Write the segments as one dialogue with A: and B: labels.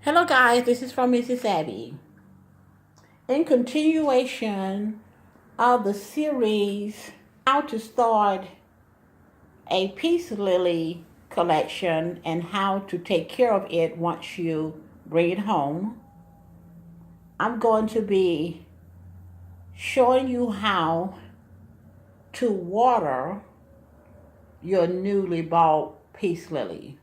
A: Hello guys, this is from Mrs. Abby. In continuation of the series, how to start a peace lily collection and how to take care of it once you bring it home, I'm going to be showing you how to water your newly bought peace lily.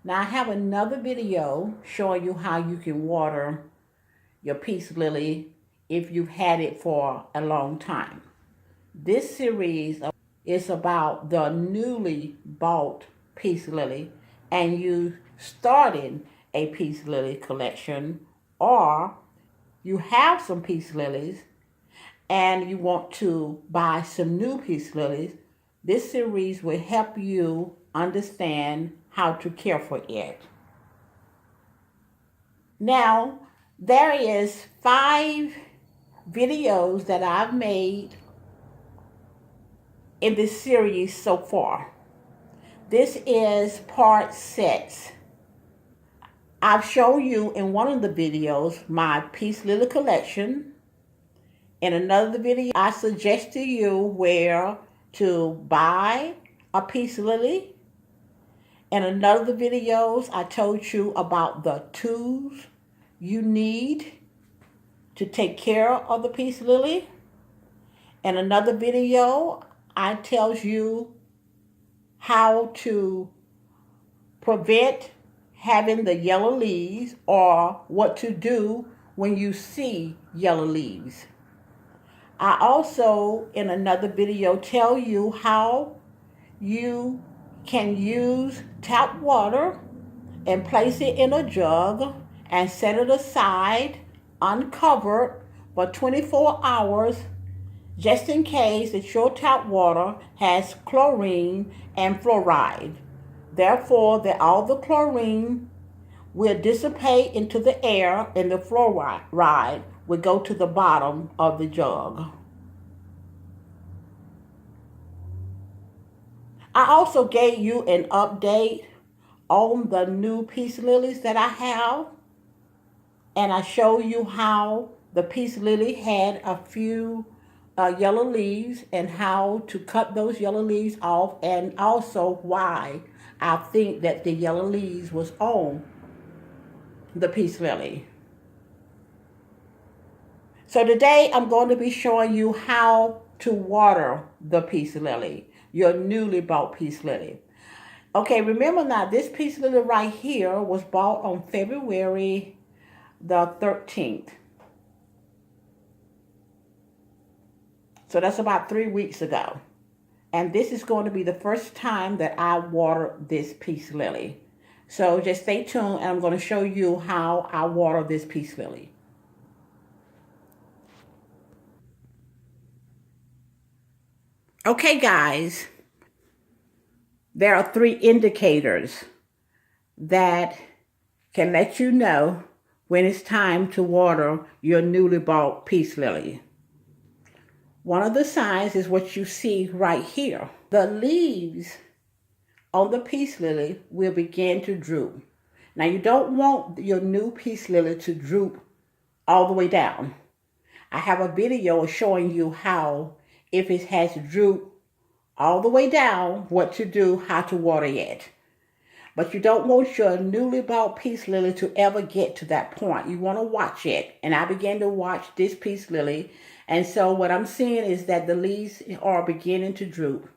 A: Now I have another video showing you how you can water your peace lily if you've had it for a long time. This series is about the newly bought peace lily and you starting a peace lily collection, or you have some peace lilies and you want to buy some new peace lilies. This series will help you understand how to care for it. Now, there is 5 videos that I've made in this series so far. This is part 6. I've shown you in one of the videos my peace lily collection. In another video, I suggest to you where to buy a peace lily. In another videos, I told you about the tools you need to take care of the peace lily. In another video, I tells you how to prevent having the yellow leaves, or what to do when you see yellow leaves. I also, in another video, tell you how you can use tap water and place it in a jug and set it aside uncovered for 24 hours, just in case that your tap water has chlorine and fluoride. Therefore, that all the chlorine will dissipate into the air and the fluoride will go to the bottom of the jug. I also gave you an update on the new peace lilies that I have, and I show you how the peace lily had a few yellow leaves and how to cut those yellow leaves off, and also why I think that the yellow leaves was on the peace lily. So today I'm going to be showing you how to water the peace lily, your newly bought peace lily. Okay, remember now, this peace lily right here was bought on February the 13th. So that's about 3 weeks ago. And this is going to be the first time that I water this peace lily. So just stay tuned and I'm going to show you how I water this peace lily. Okay guys, there are 3 indicators that can let you know when it's time to water your newly bought peace lily. One of the signs is what you see right here. The leaves on the peace lily will begin to droop. Now you don't want your new peace lily to droop all the way down. I have a video showing you how, if it has drooped all the way down, what to do, how to water it. But you don't want your newly bought peace lily to ever get to that point. You want to watch it. And I began to watch this peace lily. And so what I'm seeing is that the leaves are beginning to droop.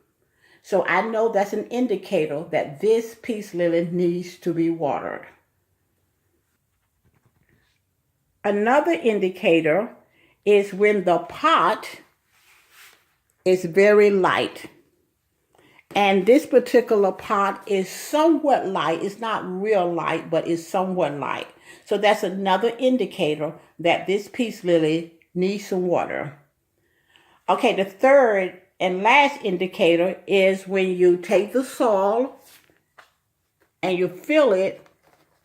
A: So I know that's an indicator that this peace lily needs to be watered. Another indicator is when the pot is very light. And this particular pot is somewhat light. It's not real light, but it's somewhat light. So that's another indicator that this peace lily needs some water. Okay, the third and last indicator is when you take the soil and you feel it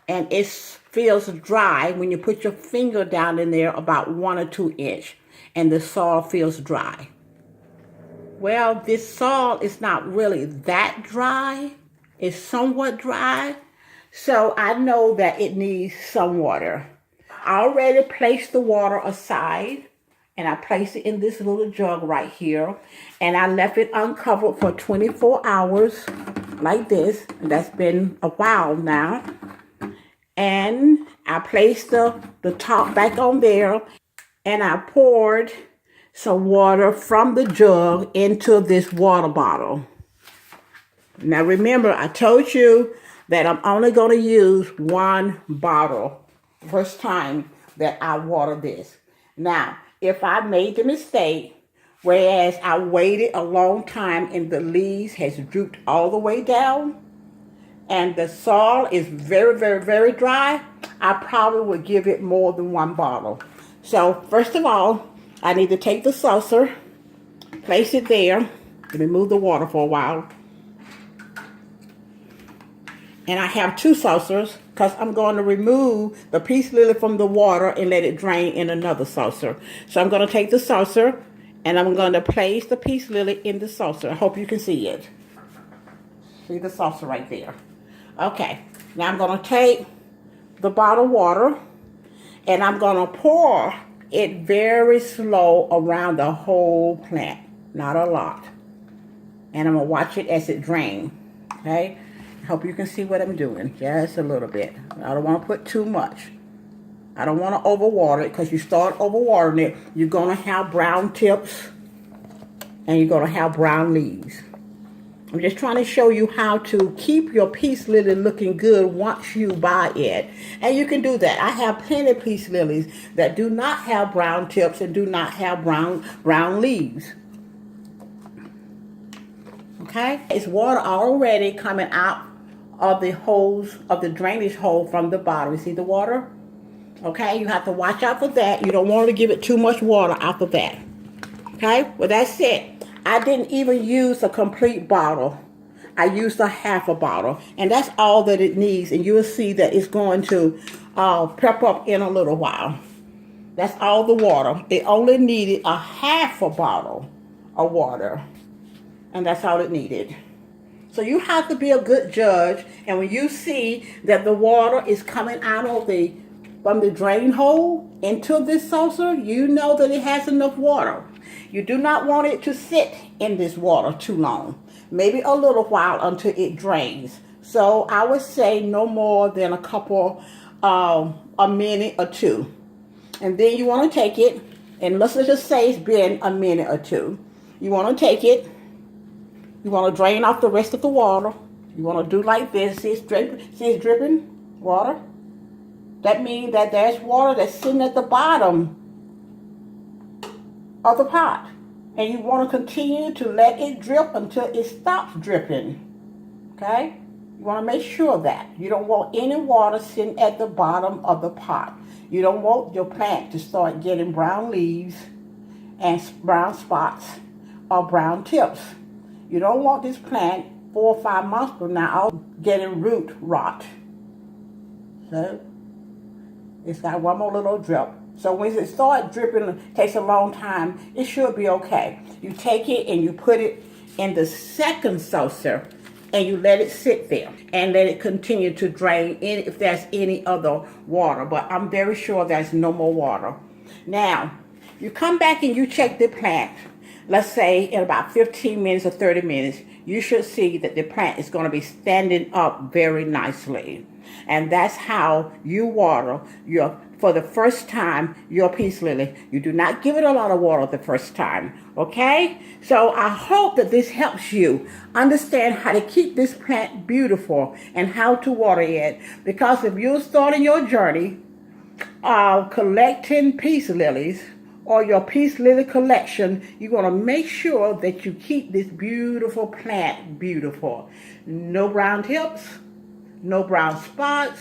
A: and it feels dry. When you put your finger down in there about 1 or 2 inches and the soil feels dry. Well, this soil is not really that dry. It's somewhat dry. So I know that it needs some water. I already placed the water aside, and I placed it in this little jug right here, and I left it uncovered for 24 hours like this. That's been a while now. And I placed the top back on there, and I poured some water from the jug into this water bottle. Now remember, I told you that I'm only going to use one bottle first time that I water this. Now, if I made the mistake, whereas I waited a long time and the leaves has drooped all the way down, and the soil is very, very, very dry, I probably would give it more than one bottle. So first of all, I need to take the saucer, place it there. Let me move the water for a while. And I have two saucers because I'm going to remove the peace lily from the water and let it drain in another saucer. So I'm going to take the saucer and I'm going to place the peace lily in the saucer. I hope you can see it. See the saucer right there. Okay, now I'm going to take the bottled water and I'm going to pour it very slow around the whole plant, not a lot. And I'm going to watch it as it drains, okay? I hope you can see what I'm doing, just a little bit. I don't want to put too much. I don't want to overwater it because you start overwatering it, you're going to have brown tips and you're going to have brown leaves. I'm just trying to show you how to keep your peace lily looking good once you buy it. And you can do that. I have plenty of peace lilies that do not have brown tips and do not have brown leaves. Okay? It's water already coming out of the hose, of the drainage hole from the bottom. You see the water? Okay? You have to watch out for that. You don't want to give it too much water after that. Okay? Well, that's it. I didn't even use a complete bottle. I used a half a bottle. And that's all that it needs. And you'll see that it's going to prep up in a little while. That's all the water. It only needed a half a bottle of water. And that's all it needed. So you have to be a good judge. And when you see that the water is coming out of from the drain hole into this saucer, you know that it has enough water. You do not want it to sit in this water too long. Maybe a little while until it drains. So I would say no more than a minute or two. And then you want to take it, and let's just say it's been a minute or two. You want to take it. You want to drain off the rest of the water. You want to do like this. See it's dripping water? That means that there's water that's sitting at the bottom of the pot. And you want to continue to let it drip until it stops dripping. Okay? You want to make sure that. You don't want any water sitting at the bottom of the pot. You don't want your plant to start getting brown leaves and brown spots or brown tips. You don't want this plant 4 or 5 months from now getting root rot. So it's got one more little drip. So when it starts dripping, it takes a long time, it should be okay. You take it and you put it in the second saucer and you let it sit there and let it continue to drain if there's any other water. But I'm very sure there's no more water. Now, you come back and you check the plant. Let's say in about 15 minutes or 30 minutes, you should see that the plant is going to be standing up very nicely. And that's how you water for the first time, your peace lily. You do not give it a lot of water the first time, okay? So I hope that this helps you understand how to keep this plant beautiful and how to water it. Because if you're starting your journey of collecting peace lilies, or your peace lily collection, you're going to make sure that you keep this beautiful plant beautiful. No brown tips, no brown spots,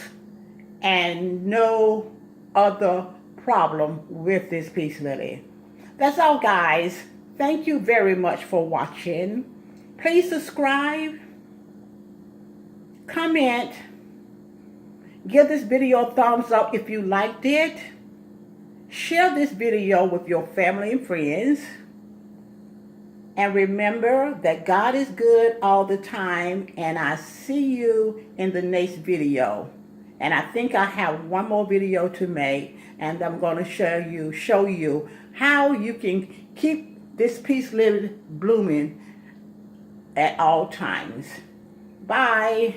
A: and no other problem with this peace lily. That's all, guys. Thank you very much for watching. Please subscribe, comment, give this video a thumbs up if you liked it. Share this video with your family and friends. And remember that God is good all the time, and I see you in the next video. And I think I have one more video to make, and I'm going to show you how you can keep this peace lily blooming at all times. Bye.